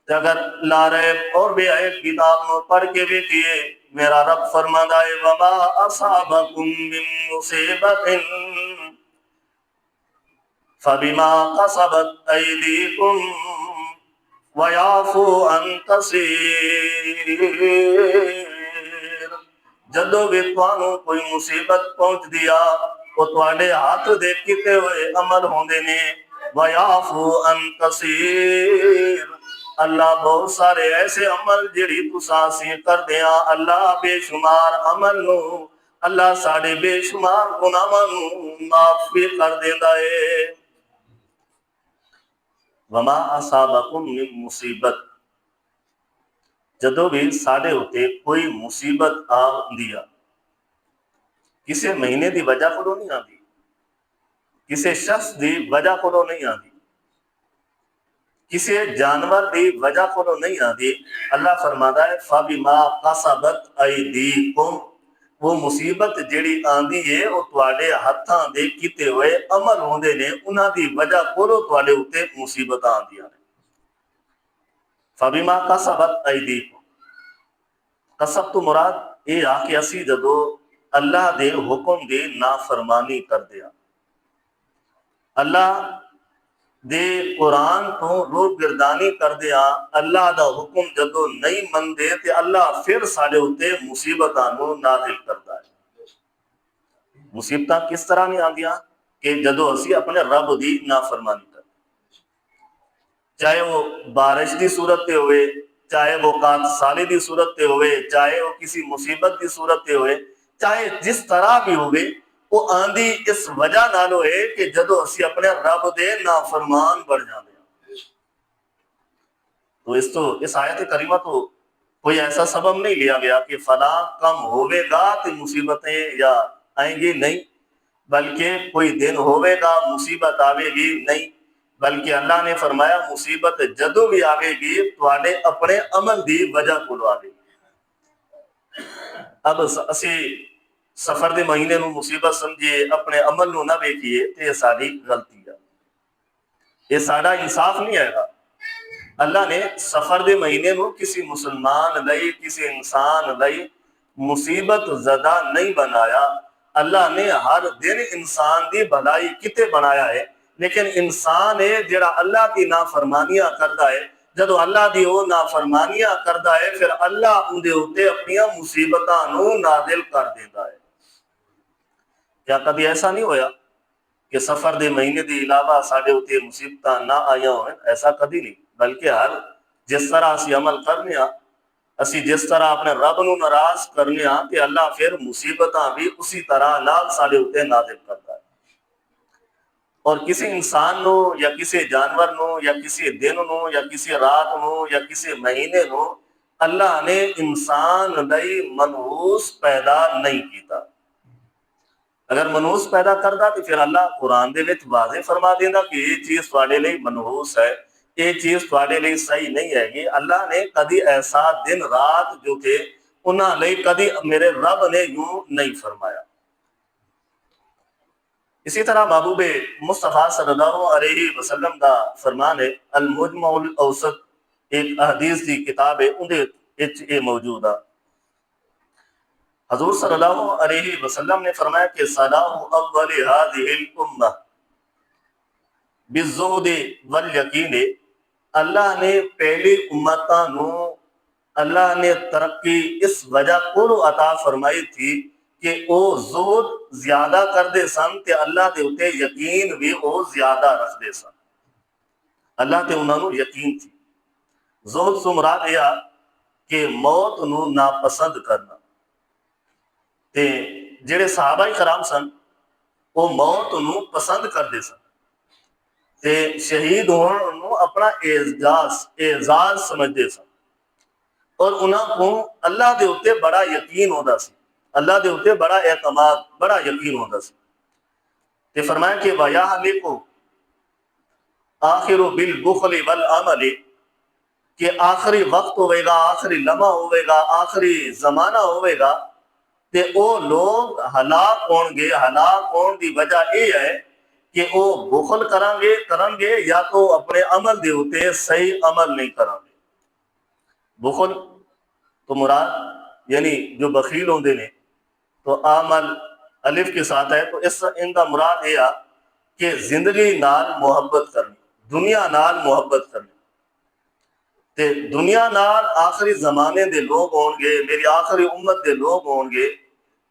تے اگر لا رہے اور بھی آئے کتاب نو پڑھ کے بھی کیے میرا رب فرماتا ہے وما اصابکم من مصیبت فبما کسبت ایدیکم ویعفو عن کثیر، جدو بھی تانوں کوئی مصیبت پہنچ دیا وہ تواڈے ہاتھ دے کیتے ہوئے عمل ہوندے نے، ویعفو عن کثیر، اللہ بہت سارے ایسے عمل جڑی تساں اسی کر دیاں، اللہ بے شمار عمل نو اللہ ساڑے بے شمار گناہاں نو معاف بھی کر دیندا ہے۔ وما اصابکم من مصیبت، جدو بھی ساڑے ہوتے کوئی مصیبت آندیا، کسی مہینے دی وجہ کو نہیں آندی، کسی شخص دی وجہ کو نہیں آندی، کسی جانور دی وجہ کو نہیں آندی، اللہ فرماتا ہے فَبِمَا قَصَبَتْ أَيْدِيكُمْ، وہ مصیبت جڑی آندی ہے وہ تواڈے ہتھاں دے کیتے ہوئے عمل ہوندے نے، انہاں دی وجہ کولو تواڈے اوتے مصیبت آندیاں نے۔ فَبِمَا قَصَبَتْ أَيْدِيكُمْ، قصب تو مراد یہ آ کہ اسی جدو اللہ دے حکم دی نافرمانی کر دیا، اللہ دے قرآن تو روح گردانی کر دیا، اللہ دا حکم جدو نہیں من دے تے اللہ پھر ساڑے ہوتے مصیبتاں نو نازل کرتا ہے۔ مصیبتاں کس طرح نہیں آندیاں کہ جدو اسی اپنے رب دی نافرمانی کر، چاہے وہ بارش دی صورت تے ہوئے، چاہے وہ قحط سالی دی صورت تے ہوئے، چاہے وہ کسی مصیبت دی صورت تے ہوئے، چاہے جس طرح بھی ہوئے، وہ آندھی اس وجہ نالو ہے کہ جدو اسی اپنے رب دے نافرمان بڑھ جاندے ہیں۔ تو اس آیت کریمہ تو کوئی ایسا سبب نہیں لیا گیا کہ فلاں کم ہوئے گا تو مصیبتیں یا آئیں گی، نہیں، بلکہ کوئی دن ہوئے گا مصیبت آوے گی، نہیں، بلکہ اللہ نے فرمایا مصیبت جدو بھی آوے گی تواڈے اپنے عمل دی وجہ کو آوے گی۔ اب اسی سفر دے مہینے نو مصیبت سمجھیے، اپنے عمل نو نہ ویکھیے تے یہ ساری غلطی ہے، یہ ساڑا انصاف نہیں آئے گا۔ اللہ نے سفر دے مہینے نو کسی مسلمان لئی، کسی انسان لئی مصیبت زدہ نہیں بنایا، اللہ نے ہر دن انسان دی بھلائی کتے بنایا ہے، لیکن انسان ہے جڑا اللہ کی نافرمانیاں کردا ہے، جدو اللہ دی وہ نافرمانیاں کردا ہے پھر اللہ اندے ہوتے اپنیاں مصیبتاں نو نازل کر دیتا ہے۔ کیا کبھی ایسا نہیں ہویا کہ سفر دے مہینے دی علاوہ ساڑے ہوتے مصیبتاں نہ آیا ہوئے؟ ایسا کبھی نہیں، بلکہ ہر جس طرح اسی عمل کرنے ہاں، اسی جس طرح اپنے رب نو ناراض کرنے ہاں کہ اللہ پھر مصیبتاں بھی اسی طرح نال ساڑے ہوتے نازل کرتا ہے۔ اور کسی انسان نو یا کسی جانور نو یا کسی دن نو یا کسی رات نو یا کسی مہینے نو اللہ نے انسان لئی منحوس پیدا نہیں کیتا۔ اگر منحوس پیدا کردا تو پھر اللہ قرآن دے وچ واضح فرما دیندا کہ یہ چیز تواڈے لئی منحوس ہے، یہ چیز تواڈے لئی صحیح نہیں ہے گی۔ اللہ نے کدی ایسا دن رات جو کہ انہاں لئی کدی میرے رب نے یوں نہیں فرمایا۔ اسی طرح محبوب مصطفیٰ صلی اللہ علیہ وسلم دا فرمان ہے، المجمع الاوسط ایک احادیث دی کتاب ہے، اندے وچ یہ موجود ہے۔ حضور صلی اللہ علیہ وسلم نے فرمایا کہ صلاح اول هذه الامہ بالزہد والیقین، اللہ نے پہلی امتاں نو اللہ نے ترقی اس وجہ کو عطا فرمائی تھی کہ او زہد زیادہ کر دے سن تے اللہ دے اتے یقین بھی او زیادہ رکھ دے سن، اللہ تے انہاں نو یقین تھی۔ زہد سے مراد یہ کہ موت نو ناپسند کرنا، تے جڑے صحابہ کرام سن وہ موت نو پسند کردے سن تے شہید ہونے نو اپنا اعزاز سمجھدے سن، اور انہاں کو اللہ دے اوتے بڑا یقین ہوندا سی، اللہ دے اوتے بڑا اعتماد، بڑا یقین ہوندا سی۔ تے فرمایا کہ وَيَحْلِقُ آخر بالبخل والعمل، کہ آخری وقت ہوئے گا، آخری لمحہ ہوئے گا، آخری زمانہ ہوئے گا تے او لوگ ہلاک ہون گے۔ ہلاک ہون دی وجہ یہ ہے کہ او بخل کرن گے یا تو اپنے عمل دے ہوتے صحیح عمل نہیں کرن گے۔ بخل تو مراد یعنی جو بخیل ہوندے نے تو عمل الف کے ساتھ ہے، تو اس ان کا مراد یہ آ کہ زندگی نال محبت کرنی، دنیا نال محبت کرنی تے دنیا نال آخری زمانے دے لوگ ہون گے، میری آخری امت دے لوگ ہون گے،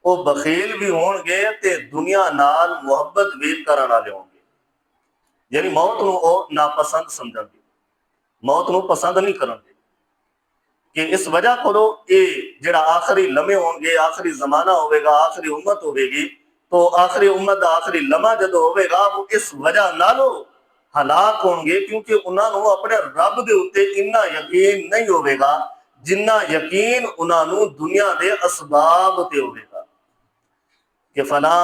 وہ بخیل بھی ہون گے تے دنیا نال محبت بھی کرن والے ہون گے، یعنی موت نو او ناپسند سمجھن گے، موت نو پسند نہیں کرن گے کہ اس وجہ کو یہ جڑا آخری لمحے ہون گے، آخری زمانہ ہوئے گا، آخری امت ہوئے گی، تو آخری امت دا آخری لمحہ جدو ہوئے گا وہ اس وجہ نالو ہلاک ہون گے، کیونکہ انہاں نو اپنے رب دے اوتے اتنا یقین نہیں ہوئے گا جنہ یقین انہاں نو دنیا دے اسباب تے ہوئے گا کہ فلاں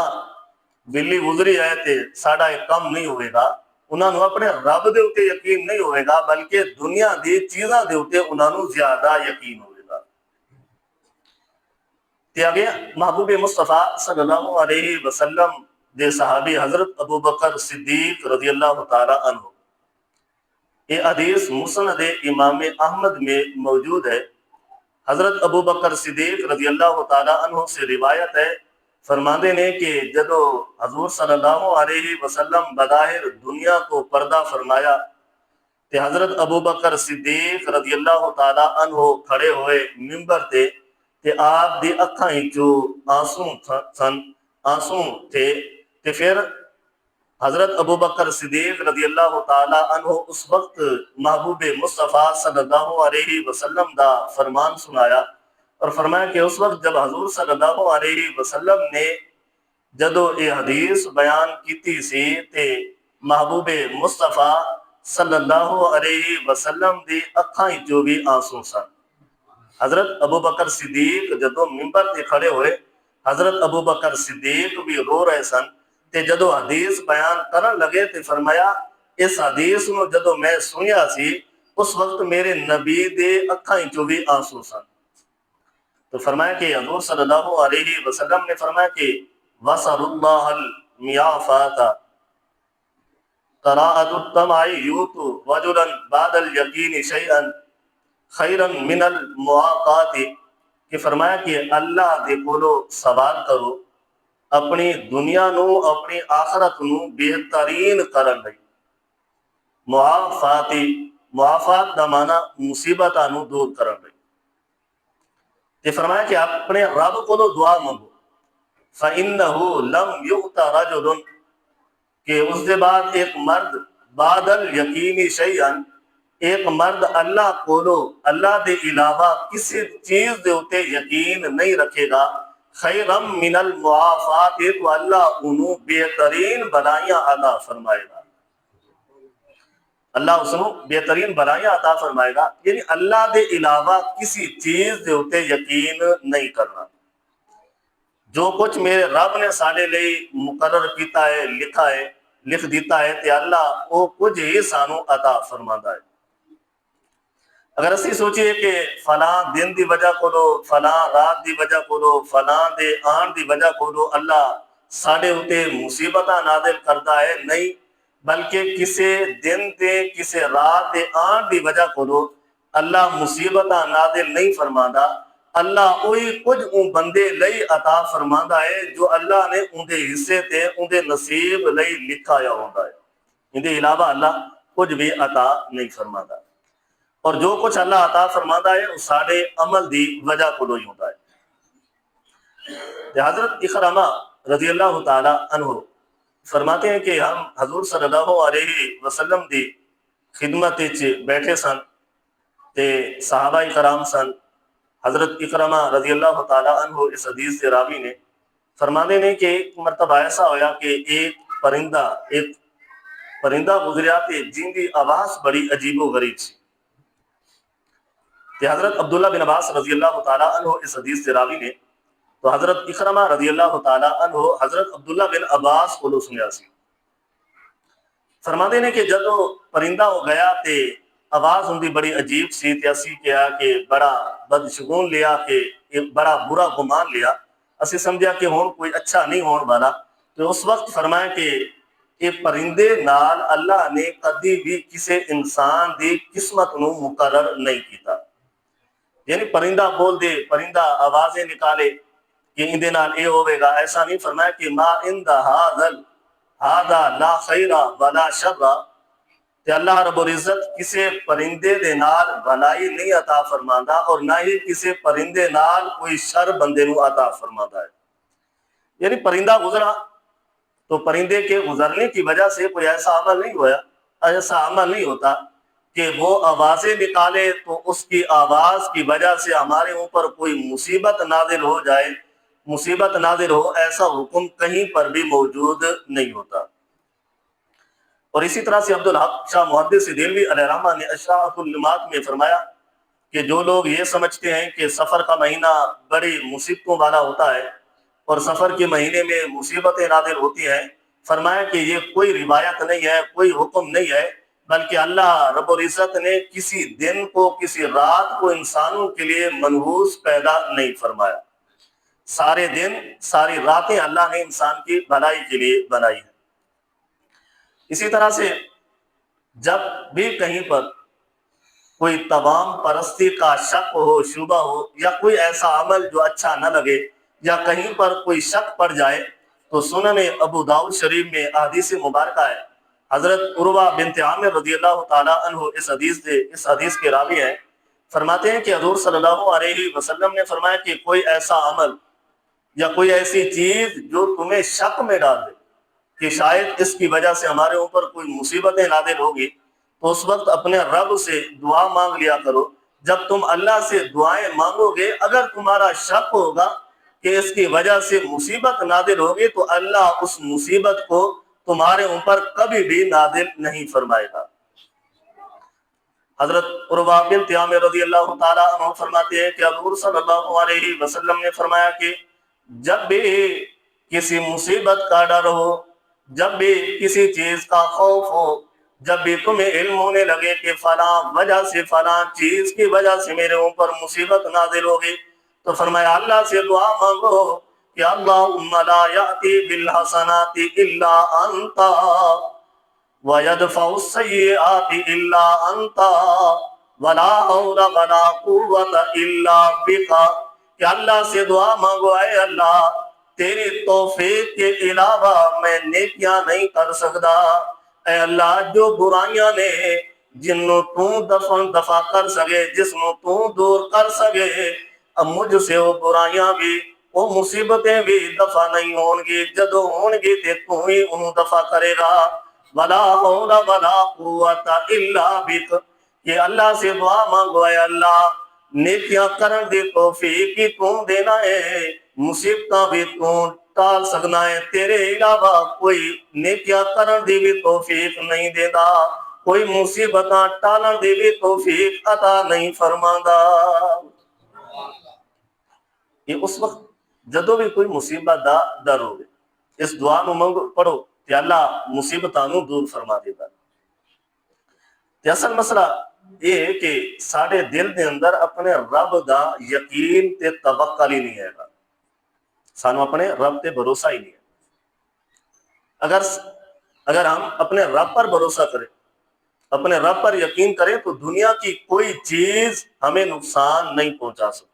بلی گزری ہے تے ساڈا ایک کم نہیں ہوئے گا، انہاں نو اپنے رب دے اوتے یقین نہیں ہوئے گا بلکہ دنیا دی چیزاں دے اوتے انہاں نو زیادہ یقین ہوئے گا۔ تے آگے محبوب مصطفیٰ صلی اللہ علیہ وسلم دے صحابی حضرت ابو بکر صدیق رضی اللہ تعالی عنہ، یہ حدیث مسند امام احمد میں موجود ہے۔ حضرت ابو بکر صدیق رضی اللہ تعالی عنہ سے روایت ہے، فرماندے نے کہ جدو حضور صلی اللہ علیہ وسلم بظاہر دنیا کو پردہ فرمایا تے حضرت ابو بکر صدیق رضی اللہ تعالی عنہ کھڑے ہوئے ممبر تے آپ دی اکھاں جو آنسوں سن، آنسوں تھے، تے پھر حضرت ابو بکر صدیق رضی اللہ تعالی عنہ اس وقت محبوب مصطفیٰ صلی اللہ علیہ وسلم دا فرمان سنایا اور فرمایا کہ اس وقت جب حضور صلی اللہ علیہ وسلم نے جدو یہ حدیث بیان کیتی سی تے محبوب مصطفیٰ صلی اللہ علیہ وسلم دی اکھاں جو بھی آنسوں سن۔ حضرت ابو بکر صدیق جدو ممبر تے کھڑے ہوئے، حضرت ابو بکر صدیق بھی رو رہے سن تے جدو حدیث بیان کرن لگے تے فرمایا اس حدیث نو جدو میں سنیا سی اس وقت میرے نبی دے اکھاں جو بھی آنسوں سن۔ تو فرمایا کہ حضور صلی اللہ علیہ وسلم نے فرمایا کہ وَصَلُ اللَّهَ الْمِيَافَاتَ قَرَاءَةُ الطَّمَعِ يُوتُ رَجُلًا بَعْدَ الْيَقِينِ شَيْئًا خَيْرًا مِنَ الْمُعَاقَاتِ، کہ فرمایا کہ اللہ دے کولو سوال کرو اپنی دنیا نو اپنی آخرت نو بہترین کرن لئی، معافات دا معنی مصیبتاں نو دور کرن لئی، تے فرمایا کہ اپنے رب کو دعا منگو فَإِنَّهُ لَمْ يُؤْتَ رَجُلٌ، کہ اس دے بعد ایک مرد بعد الیقین شیئن، ایک مرد اللہ کولو اللہ دے علاوہ کسی چیز دے ہوتے یقین نہیں رکھے گا، خیرم من المعافات، تو اللہ انہوں بہترین بلائیاں عطا فرمائے گا، اللہ اس کو بہترین بلائیاں عطا فرمائے گا، یعنی اللہ دے علاوہ کسی چیز دے ہوتے یقین نہیں کرنا۔ جو کچھ میرے رب نے سارے لئے مقرر کیتا ہے، لکھا ہے، لکھ دیتا ہے تے اللہ وہ کچھ ہی سانو عطا فرماتا ہے۔ اگر اسی سوچئے کہ فلاں دن دی وجہ کو دو، فلاں رات دی وجہ کو دو، فلاں دے آن دی وجہ کو دو اللہ ساڑے ہوتے مصیبتہ نازل کرتا ہے، نہیں، بلکہ کسے دن دے کسے رات دے آن دی وجہ کو دو اللہ مصیبتہ نازل نہیں فرماتا، اللہ اوہی کچھ ان بندے لئی عطا فرماتا ہے جو اللہ نے ان دے حصے تے ان دے نصیب لئی لکھا یا ہوتا ہے، ان دے علاوہ اللہ کچھ بھی عطا نہیں فرماتا، اور جو کچھ اللہ عطا فرماتا ہے وہ سارے عمل دی وجہ کو ہی ہوتا ہے۔ حضرت اکرمہ رضی اللہ تعالی عنہ فرماتے ہیں کہ ہم حضور صلی اللہ علیہ وسلم دی خدمت بیٹھے سن تے صحابہ کرام سن، حضرت اکرمہ رضی اللہ تعالی عنہ اس حدیث سے راوی نے فرماتے ہیں کہ ایک مرتبہ ایسا ہویا کہ ایک پرندہ گزریا تے جن کی آواز بڑی عجیب و غریب سی، کہ حضرت عبداللہ بن عباس رضی اللہ تعالی عنہ اس حدیث سے راوی نے تو حضرت اکرمہ رضی اللہ تعالی عنہ حضرت عبداللہ بن عباس کو سنیا سی، فرماتے ہیں کہ جدو پرندہ ہو گیا تے آواز ان دی بڑی عجیب سی تے اسی کیا کہ بڑا بدشگون لیا کہ بڑا برا گمان لیا، اسی سمجھا کہ ہون کوئی اچھا نہیں ہون والا، تو اس وقت فرمایا کہ یہ پرندے نال اللہ نے کدی بھی کسی انسان دی قسمت نو مقرر نہیں کیتا، یعنی پرندہ بول دے، پرندہ آوازیں نکالے کہ اندے نال اے ہوئے گا، ایسا نہیں فرمایا کہ ما اند ہاذا لا خیر ولا شر، کہ اللہ رب العزت کسی پرندے دے نال بھلائی نہیں عطا فرماندا اور نہ ہی کسی پرندے نال کوئی شر بندے نو عطا فرماندا ہے۔ یعنی پرندہ گزرا تو پرندے کے گزرنے کی وجہ سے کوئی ایسا عمل نہیں ہوا، ایسا عمل نہیں ہوتا کہ وہ آوازیں نکالے تو اس کی آواز کی وجہ سے ہمارے اوپر کوئی مصیبت نازل ہو جائے، مصیبت نازل ہو، ایسا حکم کہیں پر بھی موجود نہیں ہوتا۔ اور اسی طرح سے عبدالحق شاہ محدث دہلوی علیہ رحمہ نے اشراف النمات میں فرمایا کہ جو لوگ یہ سمجھتے ہیں کہ سفر کا مہینہ بڑی مصیبتوں والا ہوتا ہے اور سفر کے مہینے میں مصیبتیں نازل ہوتی ہیں، فرمایا کہ یہ کوئی روایت نہیں ہے، کوئی حکم نہیں ہے، بلکہ اللہ رب العزت نے کسی دن کو، کسی رات کو انسانوں کے لیے منحوس پیدا نہیں فرمایا۔ سارے دن، ساری راتیں اللہ نے انسان کی بھلائی کے لیے بنائی ہے۔ اسی طرح سے جب بھی کہیں پر کوئی تمام پرستی کا شک ہو، شبہ ہو، یا کوئی ایسا عمل جو اچھا نہ لگے، یا کہیں پر کوئی شک پڑ جائے، تو سنن ابو داؤد شریف میں احادیث مبارکہ ہے، حضرت عروہ بنت عامر رضی اللہ تعالیٰ عنہ اس حدیث کے راوی ہیں، فرماتے ہیں کہ حضور صلی اللہ علیہ وسلم نے فرمایا کہ کوئی ایسا عمل یا کوئی ایسی چیز جو تمہیں شک میں ڈال دے کہ شاید اس کی وجہ سے ہمارے اوپر کوئی مصیبتیں نازل ہوگی، تو اس وقت اپنے رب سے دعا مانگ لیا کرو۔ جب تم اللہ سے دعائیں مانگو گے، اگر تمہارا شک ہوگا کہ اس کی وجہ سے مصیبت نازل ہوگی، تو اللہ اس مصیبت کو تمہارے اوپر کبھی بھی نازل نہیں فرمائے گا۔ حضرت عروہ بنت عامر رضی اللہ تعالیٰ عنہ فرماتے ہیں کہ حضور صلی اللہ علیہ وسلم نے فرمایا کہ جب بھی کسی مصیبت کا ڈر ہو، جب بھی کسی چیز کا خوف ہو، جب بھی تمہیں علم ہونے لگے کہ فلاں وجہ سے، فلاں چیز کی وجہ سے میرے اوپر مصیبت نازل ہوگی، تو فرمایا اللہ سے دعا مانگو کہ اللہم لا یأتی بالحسنات الا انت وَيَدْفَعُ السَّيِّئَاتِ إِلَّا أَنْتَ وَلَا حَوْلَ وَلَا قُوَّةَ إِلَّا بِكَ، کہ اللہ سے دعا مانگو، اے اللہ تیری توفیق کے علاوہ میں نیکیاں نہیں کر سکتا، اے اللہ جو برائیاں نے جنوں تو دفع کر سکے، جس نو تو دور کر سکے، اب مجھ سے وہ برائیاں بھی، وہ مصیبتیں بھی دفع نہیں ہون گی، جدو ہون گی تے تو ہی انہوں دفع کرے گا۔ وَلَا حَوْلَ وَلَا قُوَّةَ إِلَّا بِكَ، کہ اللہ سے دعا مانگو، اے اللہ نیکیاں کرن دی توفیق ہی تو دینا ہے، مصیبتاں بھی تو ٹال سکنا ہے، تیرے علاوہ کوئی نیکیاں کرن دی بھی توفیق نہیں دینا، کوئی مصیبتاں ٹالن دی بھی توفیق عطا نہیں فرماندا۔ یہ اس وقت جدو بھی کوئی مصیبت دا ڈر ہوگی، اس دعا نو منگو پڑھو کہ اللہ مصیبتاں نو دور فرما دے گا۔ اصل مسئلہ یہ ہے کہ ساڑھے دل دے اندر اپنے رب دا یقین تے توکل ہی نہیں ہے گا، سانو اپنے رب تے بھروسہ ہی نہیں ہے۔ اگر ہم اپنے رب پر بھروسہ کریں، اپنے رب پر یقین کریں، تو دنیا کی کوئی چیز ہمیں نقصان نہیں پہنچا سکتی،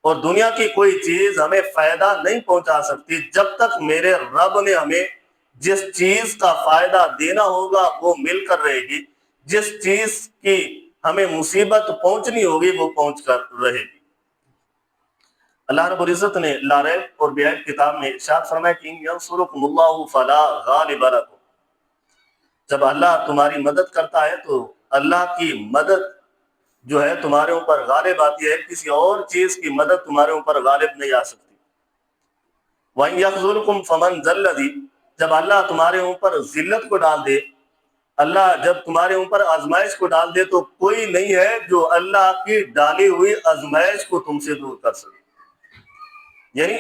اور دنیا کی کوئی چیز ہمیں فائدہ نہیں پہنچا سکتی جب تک میرے رب نے ہمیں جس چیز کا فائدہ دینا ہوگا وہ مل کر رہے گی، جس چیز کی ہمیں مصیبت پہنچنی ہوگی وہ پہنچ کر رہے گی۔ اللہ رب العزت نے لا ریب اور بے عیب کتاب میں ارشاد فرمایا کہ ان ینصرکم اللہ فلا غالب لکم، جب اللہ تمہاری مدد کرتا ہے تو اللہ کی مدد جو ہے تمہارے اوپر غالب آتی ہے، کسی اور چیز کی مدد تمہارے اوپر غالب نہیں آ سکتی۔ وَإِن يَخْذُلْكُمْ فَمَنْ ذَا الَّذِي، جب اللہ تمہارے اوپر ذلت کو ڈال دے، اللہ جب تمہارے اوپر آزمائش کو ڈال دے، تو کوئی نہیں ہے جو اللہ کی ڈالی ہوئی آزمائش کو تم سے دور کر سکے۔ یعنی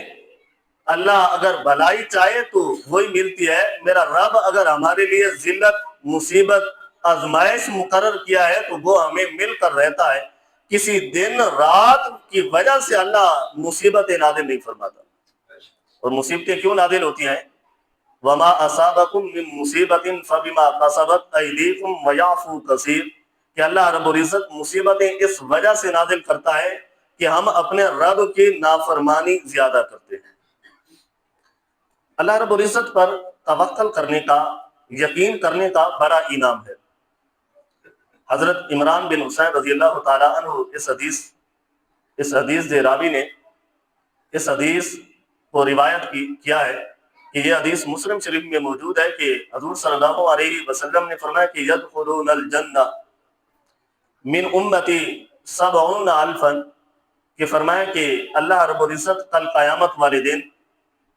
اللہ اگر بھلائی چاہے تو وہی ملتی ہے، میرا رب اگر ہمارے لیے ذلت، مصیبت، آزمائش مقرر کیا ہے تو وہ ہمیں مل کر رہتا ہے، کسی دن رات کی وجہ سے اللہ مصیبتیں نازل نہیں فرماتا۔ اور مصیبتیں کیوں نازل ہوتی ہیں؟ وَمَا أَصَابَكُم مِّن مُّصِيبَةٍ فَبِمَا كَسَبَتْ أَيْدِيكُمْ وَيَعْفُو كَثِيرٌ، کہ اللہ رب العزت مصیبتیں اس وجہ سے نازل کرتا ہے کہ ہم اپنے رب کی نافرمانی زیادہ کرتے ہیں۔ اللہ رب العزت پر توکل کرنے کا، یقین کرنے کا بڑا انعام ہے۔ حضرت عمران بن حسین رضی اللہ تعالیٰ عنہ اس حدیث دے راوی نے اس حدیث کو روایت کیا ہے کہ یہ حدیث مسلم شریف میں موجود ہے کہ حضور صلی اللہ علیہ وسلم نے فرمایا کہ یدخلون الجنہ من امتی 70,000، کہ فرمایا کہ اللہ رب العزت کل قیامت والے دن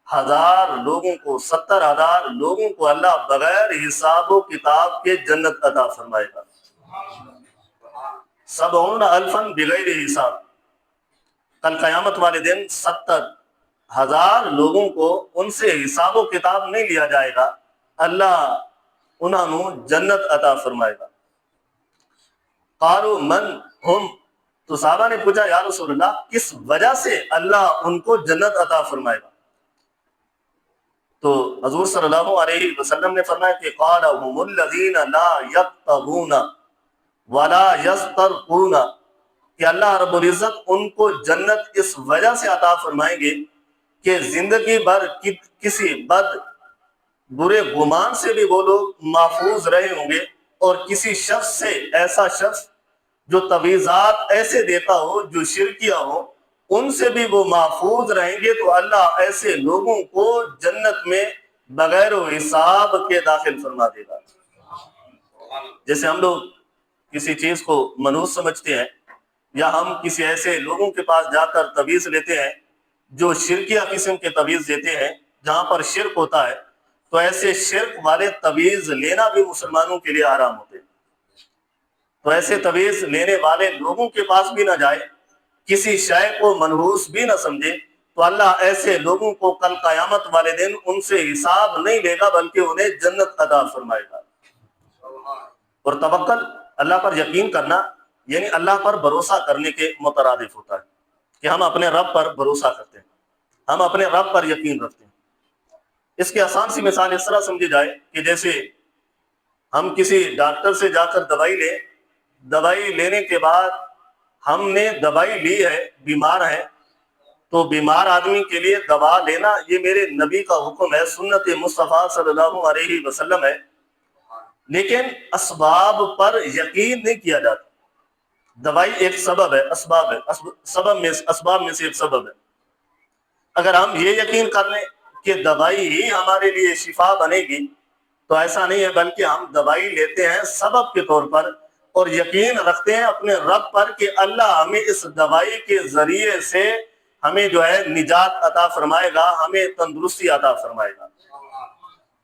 1000 لوگوں کو، 70,000 لوگوں کو اللہ بغیر حساب و کتاب کے جنت عطا فرمائے گا۔ 70,000 بغیر حساب، کل قیامت والے دن 70,000 لوگوں کو ان سے حساب و کتاب نہیں لیا جائے گا، اللہ انہوں جنت عطا فرمائے گا۔ قالوا من ہم، تو صحابہ نے پوچھا یا رسول اللہ کس وجہ سے اللہ ان کو جنت عطا فرمائے گا؟ تو حضور صلی اللہ علیہ وسلم نے فرمایا کہ قال هم الذین لا یبتغون ولا یسترقون، کہ اللہ رب العزت ان کو جنت اس وجہ سے عطا فرمائیں گے کہ زندگی بھر کسی برے گمان سے بھی وہ لوگ محفوظ رہے ہوں گے، اور کسی شخص سے، ایسا شخص جو تویزات ایسے دیتا ہو جو شرکیہ ہو، ان سے بھی وہ محفوظ رہیں گے، تو اللہ ایسے لوگوں کو جنت میں بغیر حساب کے داخل فرما دے گا۔ جیسے ہم لوگ کسی چیز کو منحوس سمجھتے ہیں، یا ہم کسی ایسے لوگوں کے پاس جا کر تویز لیتے ہیں جو شرکیہ قسم کے تویز دیتے ہیں جہاں پر شرک ہوتا ہے، تو ایسے شرک والے تویز لینا بھی مسلمانوں کے لیے حرام ہوتے ہیں۔ تو ایسے تویز لینے والے لوگوں کے پاس بھی نہ جائے، کسی شے کو منحوس بھی نہ سمجھے، تو اللہ ایسے لوگوں کو کل قیامت والے دن ان سے حساب نہیں لے گا بلکہ انہیں جنت عطا فرمائے گا۔ اور توکل، اللہ پر یقین کرنا، یعنی اللہ پر بھروسہ کرنے کے مترادف ہوتا ہے کہ ہم اپنے رب پر بھروسہ کرتے ہیں، ہم اپنے رب پر یقین رکھتے ہیں۔ اس کی آسان سی مثال اس طرح سمجھی جائے کہ جیسے ہم کسی ڈاکٹر سے جا کر دوائی لیں، دوائی لینے کے بعد ہم نے دوائی لی ہے، بیمار ہے، تو بیمار آدمی کے لیے دوا لینا یہ میرے نبی کا حکم ہے، سنت مصطفیٰ صلی اللہ علیہ وسلم ہے، لیکن اسباب پر یقین نہیں کیا جاتا۔ دوائی ایک سبب ہے، اسباب میں سے ایک سبب ہے۔ اگر ہم یہ یقین کر لیں کہ دوائی ہی ہمارے لیے شفا بنے گی، تو ایسا نہیں ہے، بلکہ ہم دوائی لیتے ہیں سبب کے طور پر، اور یقین رکھتے ہیں اپنے رب پر کہ اللہ ہمیں اس دوائی کے ذریعے سے ہمیں جو ہے نجات عطا فرمائے گا، ہمیں تندرستی عطا فرمائے گا۔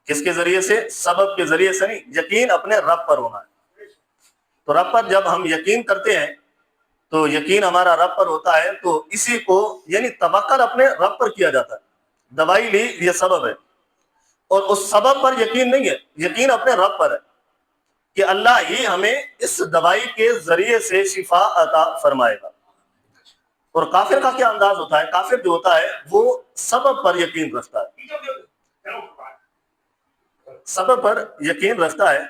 کس کے ذریعے سے؟ سبب کے ذریعے سے نہیں، یقین اپنے رب پر ہونا ہے۔ تو رب پر جب ہم یقین کرتے ہیں تو یقین ہمارا رب پر ہوتا ہے، تو اسی کو یعنی توکل اپنے رب پر کیا جاتا ہے۔ دوائی لی یہ سبب ہے، اور اس سبب پر یقین نہیں ہے، یقین اپنے رب پر ہے کہ اللہ ہی ہمیں اس دوائی کے ذریعے سے شفا عطا فرمائے گا۔ اور کافر کا کیا انداز ہوتا ہے؟ کافر جو ہوتا ہے وہ سبب پر یقین رکھتا ہے، سبب پر یقین رکھتا ہے۔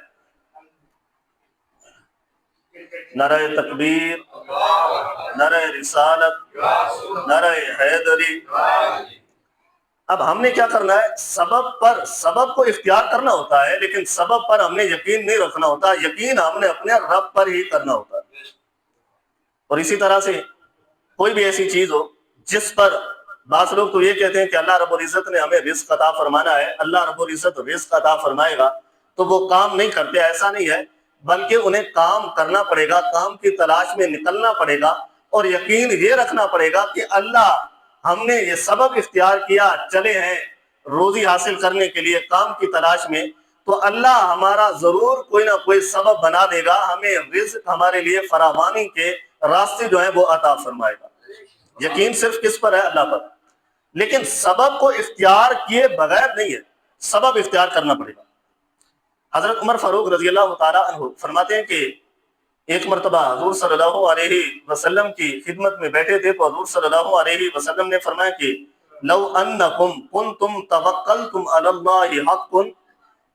نعرہ تکبیر، نعرہ رسالت، نعرہ حیدری۔ اب ہم نے کیا کرنا ہے؟ سبب کو اختیار کرنا ہوتا ہے، لیکن سبب پر ہم نے یقین نہیں رکھنا ہوتا، یقین ہم نے اپنے رب پر ہی کرنا ہوتا ہے۔ اور اسی طرح سے کوئی بھی ایسی چیز ہو جس پر بعض لوگ تو یہ کہتے ہیں کہ اللہ رب العزت نے ہمیں رزق عطا فرمانا ہے، اللہ رب العزت رزق عطا فرمائے گا، تو وہ کام نہیں کرتے۔ ایسا نہیں ہے، بلکہ انہیں کام کرنا پڑے گا، کام کی تلاش میں نکلنا پڑے گا، اور یقین یہ رکھنا پڑے گا کہ اللہ، ہم نے یہ سبب اختیار کیا، چلے ہیں روزی حاصل کرنے کے لیے کام کی تلاش میں، تو اللہ ہمارا ضرور کوئی نہ کوئی سبب بنا دے گا، ہمیں رزق، ہمارے لیے فراوانی کے راستے جو ہیں وہ عطا فرمائے گا۔ یقین صرف کس پر ہے؟ اللہ پر۔ لیکن سبب کو اختیار کیے بغیر نہیں ہے، سبب اختیار کرنا پڑے گا۔ حضرت عمر فاروق رضی اللہ تعالیٰ عنہ فرماتے ہیں کہ ایک مرتبہ حضور صلی اللہ علیہ وسلم کی خدمت میں بیٹھے تھے، تو حضور صلی اللہ علیہ وسلم نے فرمایا کہ لو انکم کنتم توکلتم علی اللہ حق،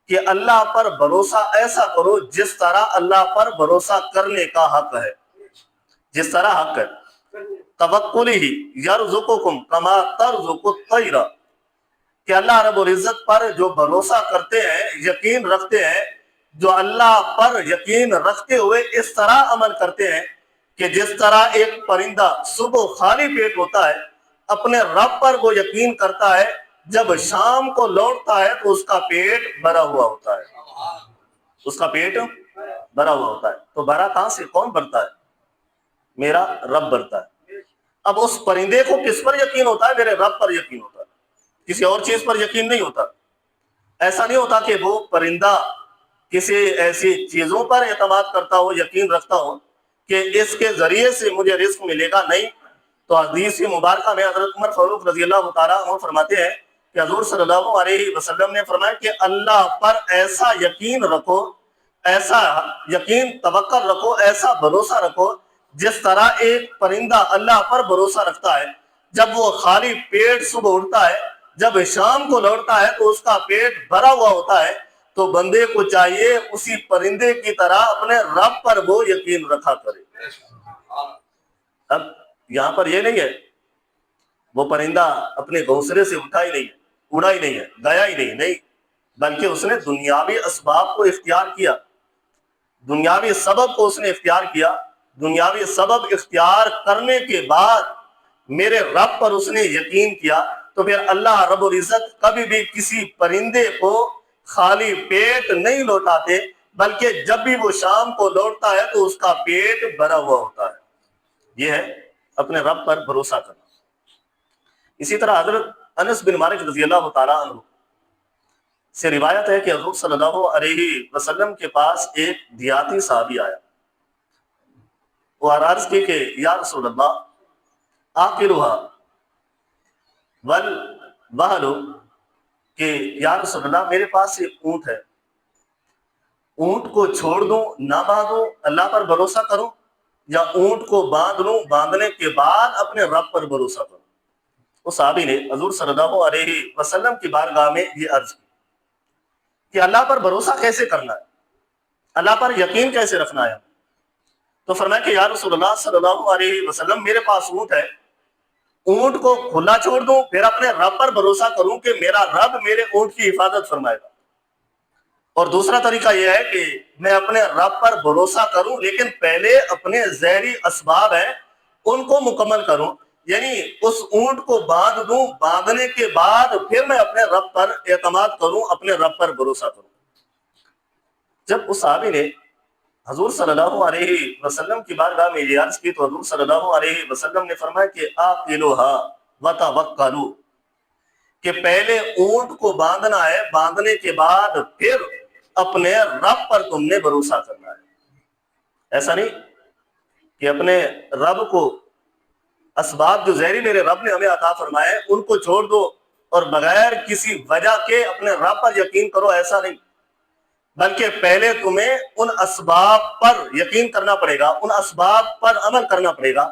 کہ اللہ پر بھروسہ ایسا کرو جس طرح اللہ پر بھروسہ کرنے کا حق ہے، جس طرح حق ہے۔ توکلہ یرزقکم کما ترزق الطیر، کہ اللہ رب العزت پر جو بھروسہ کرتے ہیں، یقین رکھتے ہیں، جو اللہ پر یقین رکھتے ہوئے اس طرح عمل کرتے ہیں کہ جس طرح ایک پرندہ صبح خالی پیٹ ہوتا ہے، اپنے رب پر وہ یقین کرتا ہے، جب شام کو لوٹتا ہے تو اس کا پیٹ بھرا ہوا ہوتا ہے، اس کا پیٹ بھرا ہوا ہوتا ہے۔ تو بھرا کہاں سے؟ کون بھرتا ہے؟ میرا رب بھرتا ہے۔ اب اس پرندے کو کس پر یقین ہوتا ہے؟ میرے رب پر یقین ہوتا ہے، کسی اور چیز پر یقین نہیں ہوتا۔ ایسا نہیں ہوتا کہ وہ پرندہ کسی ایسی چیزوں پر اعتماد کرتا ہو، یقین رکھتا ہو کہ اس کے ذریعے سے مجھے رزق ملے گا، نہیں۔ تو حدیث مبارکہ میں حضرت عمر فاروق رضی اللہ تعالیٰ عنہ فرماتے ہیں کہ حضور صلی اللہ علیہ وسلم نے فرمایا کہ اللہ پر ایسا یقین رکھو، ایسا یقین توکل رکھو، ایسا بھروسہ رکھو جس طرح ایک پرندہ اللہ پر بھروسہ رکھتا ہے، جب وہ خالی پیٹ صبح اٹھتا ہے، جب شام کو لوٹتا ہے تو اس کا پیٹ بھرا ہوا ہوتا ہے۔ تو بندے کو چاہیے اسی پرندے کی طرح اپنے رب پر وہ یقین رکھا کرے۔ اب یہاں پر یہ نہیں ہے وہ پرندہ اپنے گھونسلے سے اٹھا ہی نہیں ہے، اڑا ہی نہیں ہے، گیا ہی نہیں، بلکہ اس نے دنیاوی اسباب کو اختیار کیا، دنیاوی سبب کو اس نے اختیار کیا۔ دنیاوی سبب اختیار کرنے کے بعد میرے رب پر اس نے یقین کیا، تو پھر اللہ رب العزت کبھی بھی کسی پرندے کو خالی پیٹ نہیں لوٹاتے، بلکہ جب بھی وہ شام کو لوٹتا ہے تو اس کا پیٹ بھرا ہوا ہوتا ہے۔ یہ ہے اپنے رب پر بھروسہ کرنا۔ اسی طرح حضرت انس بن مالک رضی اللہ تعالیٰ عنہ سے روایت ہے کہ حضور صلی اللہ علیہ وسلم کے پاس ایک دیہاتی صحابی آیا، وہ عرض کی کہ یا رسول اللہ آکلھا والوہل، کہ یا رسول اللہ میرے پاس ایک اونٹ ہے، اونٹ کو چھوڑ دوں نہ باندھوں اللہ پر بھروسہ کروں، یا اونٹ کو باندھ لوں باندھنے کے بعد اپنے رب پر بھروسہ کروں؟ اس صحابی نے حضور صلی اللہ علیہ وسلم کی بارگاہ میں یہ عرض کی کہ اللہ پر بھروسہ کیسے کرنا ہے، اللہ پر یقین کیسے رکھنا ہے؟ تو فرمایا کہ یا رسول اللہ صلی اللہ علیہ وسلم میرے پاس اونٹ ہے، اونٹ کو کھلا چھوڑ دوں پھر اپنے رب پر بھروسہ کروں کہ میرا رب میرے اونٹ کی حفاظت فرمائے گا، اور دوسرا طریقہ یہ ہے کہ میں اپنے رب پر بھروسہ کروں لیکن پہلے اپنے ظاہری اسباب ہیں ان کو مکمل کروں، یعنی اس اونٹ کو باندھ دوں، باندھنے کے بعد پھر میں اپنے رب پر اعتماد کروں، اپنے رب پر بھروسہ کروں۔ جب اس صحابی نے حضور صلی اللہ علیہ وسلم کی بارگاہ میں یہ عرض کی تو حضور صلی اللہ علیہ وسلم نے فرمایا کہ آقلھا وتوکلوا، کہ پہلے اونٹ کو باندھنا ہے، باندھنے کے بعد پھر اپنے رب پر تم نے بھروسہ کرنا ہے۔ ایسا نہیں کہ اپنے رب کو اسباب جو ظاہری میرے رب نے ہمیں عطا فرمائے ان کو چھوڑ دو اور بغیر کسی وجہ کے اپنے رب پر یقین کرو، ایسا نہیں، بلکہ پہلے تمہیں ان اسباب پر یقین کرنا پڑے گا، ان اسباب پر عمل کرنا پڑے گا۔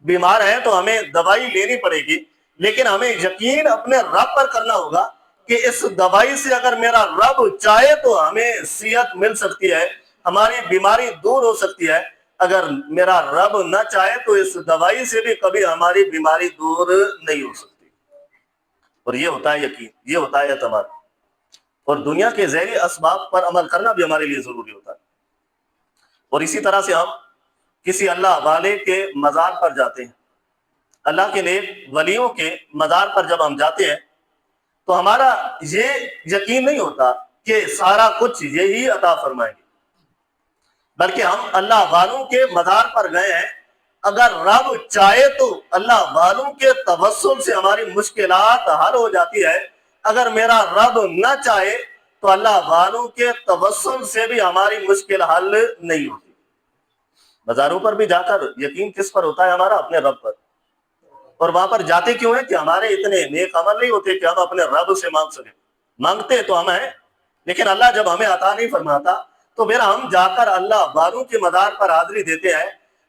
بیمار ہیں تو ہمیں دوائی لینی پڑے گی، لیکن ہمیں یقین اپنے رب پر کرنا ہوگا کہ اس دوائی سے اگر میرا رب چاہے تو ہمیں صحت مل سکتی ہے، ہماری بیماری دور ہو سکتی ہے، اگر میرا رب نہ چاہے تو اس دوائی سے بھی کبھی ہماری بیماری دور نہیں ہو سکتی۔ اور یہ ہوتا ہے یقین، یہ ہوتا ہے اعتماد، اور دنیا کے ظاہری اسباب پر عمل کرنا بھی ہمارے لیے ضروری ہوتا ہے۔ اور اسی طرح سے ہم کسی اللہ والے کے مزار پر جاتے ہیں، اللہ کے نیک ولیوں کے مزار پر جب ہم جاتے ہیں تو ہمارا یہ یقین نہیں ہوتا کہ سارا کچھ یہی عطا فرمائیں گے، بلکہ ہم اللہ والوں کے مزار پر گئے ہیں، اگر رب چاہے تو اللہ والوں کے توسل سے ہماری مشکلات حل ہو جاتی ہے، اگر میرا رب نہ چاہے تو اللہ والوں کے توسل سے بھی ہماری مشکل حل نہیں ہوتی۔ مزاروں پر بھی جا کر یقین کس پر ہوتا ہے؟ ہمارا اپنے رب پر۔ اور وہاں پر جاتے کیوں ہیں؟ کہ ہمارے اتنے نیک عمل نہیں ہوتے کہ ہم اپنے رب سے مانگ سکیں، مانگتے تو ہم ہیں لیکن اللہ جب ہمیں عطا نہیں فرماتا تو پھر ہم جا کر اللہ والوں کے مزار پر حاضری دیتے ہیں،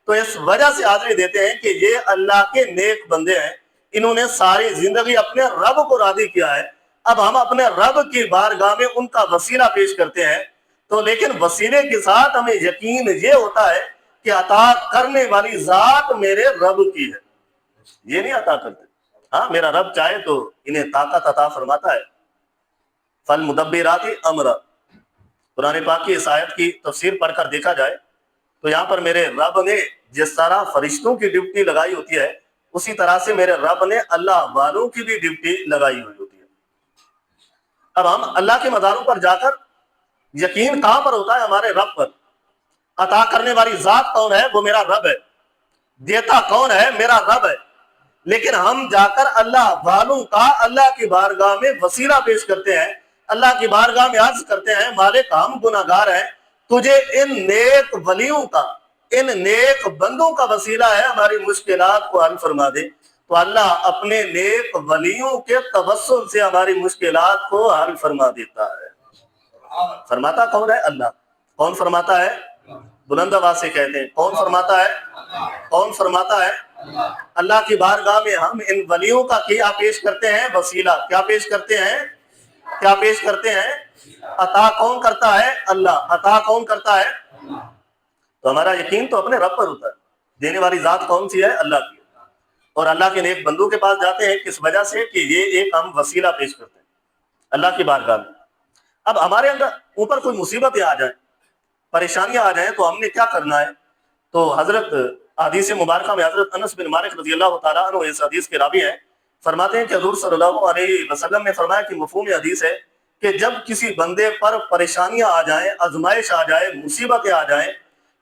تو اس وجہ سے حاضری دیتے ہیں کہ یہ اللہ کے نیک بندے ہیں، انہوں نے ساری زندگی اپنے رب کو راضی کیا ہے، اب ہم اپنے رب کی بارگاہ میں ان کا وسیلہ پیش کرتے ہیں، تو لیکن وسیلے کے ساتھ ہمیں یقین یہ ہوتا ہے کہ عطا کرنے والی ذات میرے رب کی ہے، یہ نہیں عطا کرتے۔ ہاں میرا رب چاہے تو انہیں طاقت عطا فرماتا ہے۔ فالمدبرات امرا، قرآن پاک کی اس آیت کی تفسیر پڑھ کر دیکھا جائے تو یہاں پر میرے رب نے جس طرح فرشتوں کی ڈیوٹی لگائی ہوتی ہے، اسی طرح سے میرے رب نے اللہ والوں کی بھی ڈیوٹی لگائی ہوئی ہوتی ہے۔ اب ہم اللہ کے مزاروں پر جا کر یقین کہاں پر ہوتا ہے؟ ہمارے رب پر۔ عطا کرنے والی ذات کون ہے؟ وہ میرا رب ہے۔ دیتا کون ہے؟ میرا رب ہے۔ لیکن ہم جا کر اللہ والوں کا اللہ کی بارگاہ میں وسیلہ پیش کرتے ہیں، اللہ کی بارگاہ میں عرض کرتے ہیں مالک ہم گناہگار ہیں، تجھے ان نیک ولیوں کا، ان نیک بندوں کا وسیلہ ہے، ہماری مشکلات کو حل فرما دے۔ تو اللہ اپنے نیک ولیوں کے توسل سے ہماری مشکلات کو حل فرما دیتا ہے۔ فرماتا کون ہے؟ اللہ۔ کون فرماتا ہے؟ بلند آواز سے کہتے ہیں کون فرماتا ہے؟ کون فرماتا ہے؟ اللہ کی بارگاہ میں ہم ان ولیوں کا کیا پیش کرتے ہیں؟ وسیلہ۔ کیا پیش کرتے ہیں؟ کیا پیش کرتے ہیں؟ عطا کون کرتا ہے؟ اللہ۔ عطا کون کرتا ہے؟ تو ہمارا یقین تو اپنے رب پر ہوتا ہے۔ دینے والی ذات کون سی ہے؟ اللہ کی۔ اور اللہ کے نیک بندوں کے پاس جاتے ہیں کس وجہ سے؟ کہ یہ ایک ہم وسیلہ پیش کرتے ہیں اللہ کی بارگاہ میں۔ اب ہمارے اندر اوپر کوئی مصیبتیں آ جائیں، پریشانیاں آ جائیں، تو ہم نے کیا کرنا ہے؟ تو حضرت حدیث مبارکہ میں حضرت انس بن مالک رضی اللہ تعالیٰ عنہ اس حدیث کے راوی ہیں، فرماتے ہیں کہ حضور صلی اللہ علیہ وسلم نے فرمایا کہ مفہوم حدیث ہے کہ جب کسی بندے پر پریشانیاں آ جائیں، آزمائش آ جائے، مصیبتیں آ جائیں،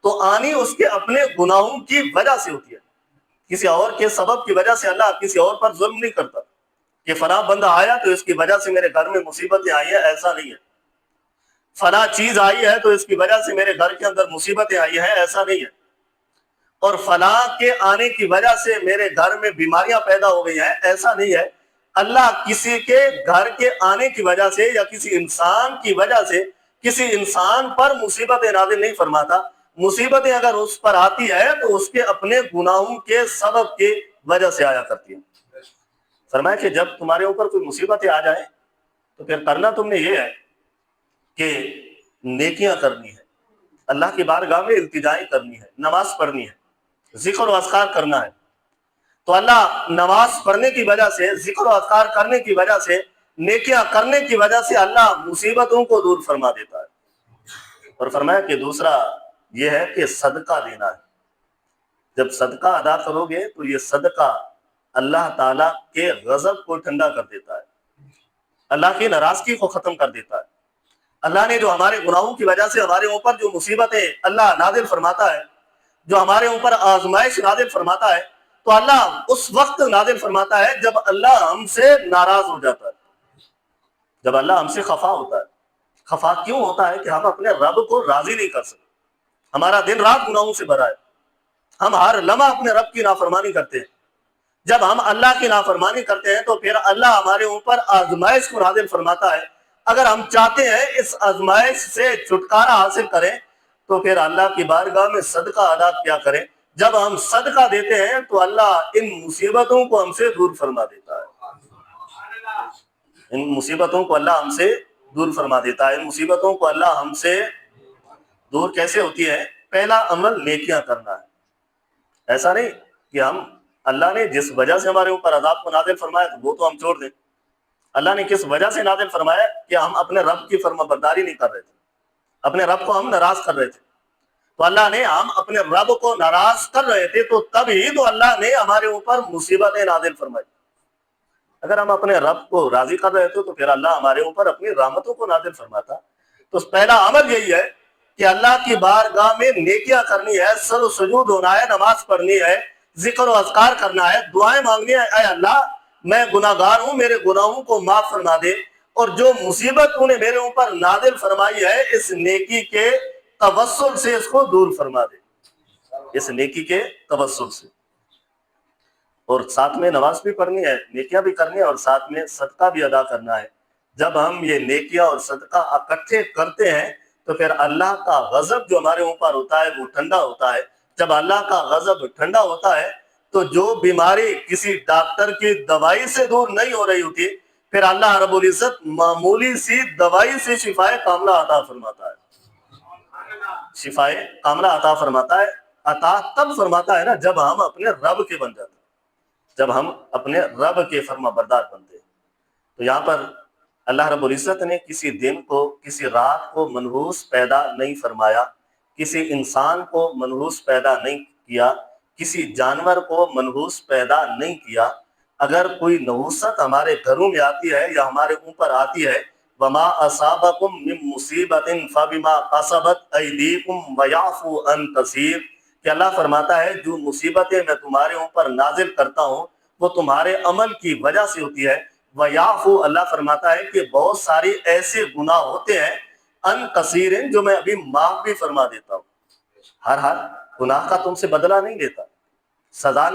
تو آنی اس کے اپنے گناہوں کی وجہ سے ہوتی ہے، کسی اور کے سبب کی وجہ سے۔ اللہ کسی اور پر ظلم نہیں کرتا کہ فلاں بندہ آیا تو اس کی وجہ سے میرے گھر میں مصیبتیں آئی ہیں، ایسا نہیں ہے۔ فلاں چیز آئی ہے تو اس کی وجہ سے میرے گھر کے اندر مصیبتیں آئی ہیں، ایسا نہیں ہے۔ اور فلاں کے آنے کی وجہ سے میرے گھر میں بیماریاں پیدا ہو گئی ہیں، ایسا نہیں ہے۔ اللہ کسی کے گھر کے آنے کی وجہ سے یا کسی انسان کی وجہ سے کسی انسان پر مصیبتیں نازل نہیں فرماتا۔ مصیبتیں اگر اس پر آتی ہے تو اس کے اپنے گناہوں کے سبب کی وجہ سے آیا کرتی ہیں۔ فرمایا کہ جب تمہارے اوپر کوئی مصیبتیں آ جائیں تو پھر کرنا تم نے یہ ہے کہ نیکیاں کرنی ہے، اللہ کی بارگاہ میں التجائیں کرنی ہے، نماز پڑھنی ہے، ذکر و اذکار کرنا ہے۔ تو اللہ نماز پڑھنے کی وجہ سے، ذکر و اذکار کرنے کی وجہ سے، نیکیاں کرنے کی وجہ سے اللہ مصیبتوں کو دور فرما دیتا ہے۔ اور فرمایا کہ دوسرا یہ ہے کہ صدقہ دینا ہے۔ جب صدقہ ادا کرو گے تو یہ صدقہ اللہ تعالیٰ کے غضب کو ٹھنڈا کر دیتا ہے، اللہ کی ناراضگی کو ختم کر دیتا ہے۔ اللہ نے جو ہمارے گناہوں کی وجہ سے ہمارے اوپر جو مصیبتیں اللہ نازل فرماتا ہے، جو ہمارے اوپر آزمائش نازل فرماتا ہے، تو اللہ اس وقت نازل فرماتا ہے جب اللہ ہم سے ناراض ہو جاتا ہے، جب اللہ ہم سے خفا ہوتا ہے۔ خفا کیوں ہوتا ہے؟ کہ ہم اپنے رب کو راضی نہیں کر سکتے، ہمارا دن رات گناہوں سے بھرا ہے، ہم ہر لمحہ اپنے رب کی نافرمانی کرتے ہیں۔ جب ہم اللہ کی نافرمانی کرتے ہیں تو پھر اللہ ہمارے اوپر آزمائش کو نازل فرماتا ہے۔ اگر ہم چاہتے ہیں اس آزمائش سے چھٹکارا حاصل کریں تو پھر اللہ کی بارگاہ میں صدقہ ادا کیا کریں۔ جب ہم صدقہ دیتے ہیں تو اللہ ان مصیبتوں کو ہم سے دور فرما دیتا ہے، ان مصیبتوں کو اللہ ہم سے دور فرما دیتا ہے۔ ان مصیبتوں کو اللہ ہم سے دور کیسے ہوتی ہے؟ پہلا عمل نیکیاں کرنا ہے۔ ایسا نہیں کہ ہم اللہ نے جس وجہ سے ہمارے اوپر عذاب کو نازل فرمایا تو وہ تو ہم چھوڑ دیں۔ اللہ نے کس وجہ سے نازل فرمایا؟ کہ ہم اپنے رب کی فرما برداری نہیں کر رہے تھے، اپنے رب کو ہم ناراض کر رہے تھے۔ تو اللہ نے، ہم اپنے رب کو ناراض کر رہے تھے تو تب ہی تو اللہ نے ہمارے اوپر مصیبتیں نازل فرمائی۔ اگر ہم اپنے رب کو راضی کر رہے تھے تو پھر اللہ ہمارے اوپر اپنی رحمتوں کو نازل فرماتا۔ تو پہلا عمل یہی ہے کہ اللہ کی بارگاہ میں نیکیاں کرنی ہے، سر و سجود ہونا ہے، نماز پڑھنی ہے، ذکر و اذکار کرنا ہے، دعائیں مانگنی ہے۔ اے اللہ میں گناہگار ہوں، میرے گناہوں کو معاف فرما دے، اور جو مصیبت تو نے میرے اوپر نازل فرمائی ہے اس نیکی کے توسل سے اس کو دور فرما دے، اس نیکی کے توسل سے۔ اور ساتھ میں نماز بھی پڑھنی ہے، نیکیاں بھی کرنی ہے، اور ساتھ میں صدقہ بھی ادا کرنا ہے۔ جب ہم یہ نیکیاں اور صدقہ اکٹھے کرتے ہیں تو پھر اللہ کا غضب جو ہمارے اوپر ہوتا ہے وہ ٹھنڈا ہوتا ہے۔ جب اللہ کا غضب ٹھنڈا ہوتا ہے تو جو بیماری کسی ڈاکٹر کی دوائی سے دور نہیں ہو رہی ہوتی، پھر اللہ رب العزت معمولی سی دوائی سے شفائے کاملہ عطا فرماتا ہے، شفائے کاملہ عطا فرماتا ہے۔ عطا تب فرماتا ہے نا جب ہم اپنے رب کے بن جاتے ہیں، جب ہم اپنے رب کے فرما بردار بنتے ہیں۔ تو یہاں پر اللہ رب العزت نے کسی دن کو، کسی رات کو منحوس پیدا نہیں فرمایا، کسی انسان کو منحوس پیدا نہیں کیا، کسی جانور کو منحوس پیدا نہیں کیا۔ اگر کوئی نحوست ہمارے گھروں میں آتی ہے یا ہمارے اوپر آتی ہے، وَمَا أَصَابَكُم مِّن مُّصِيبَةٍ فَبِمَا قَصَبَتْ أَيْدِيكُمْ وَيَعْفُو عَن كَثِيرٍ، کہ اللہ فرماتا ہے جو مصیبتیں میں تمہارے اوپر نازل کرتا ہوں وہ تمہارے عمل کی وجہ سے ہوتی ہے۔ وَيَعْفُو، اللہ فرماتا ہے کہ بہت سارے ایسے گناہ ہوتے ہیں ان کثیر جو میں ابھی معاف بھی فرما دیتا ہوں۔ ہر گناہ کا تم سے بدلہ نہیں لیتا، سزا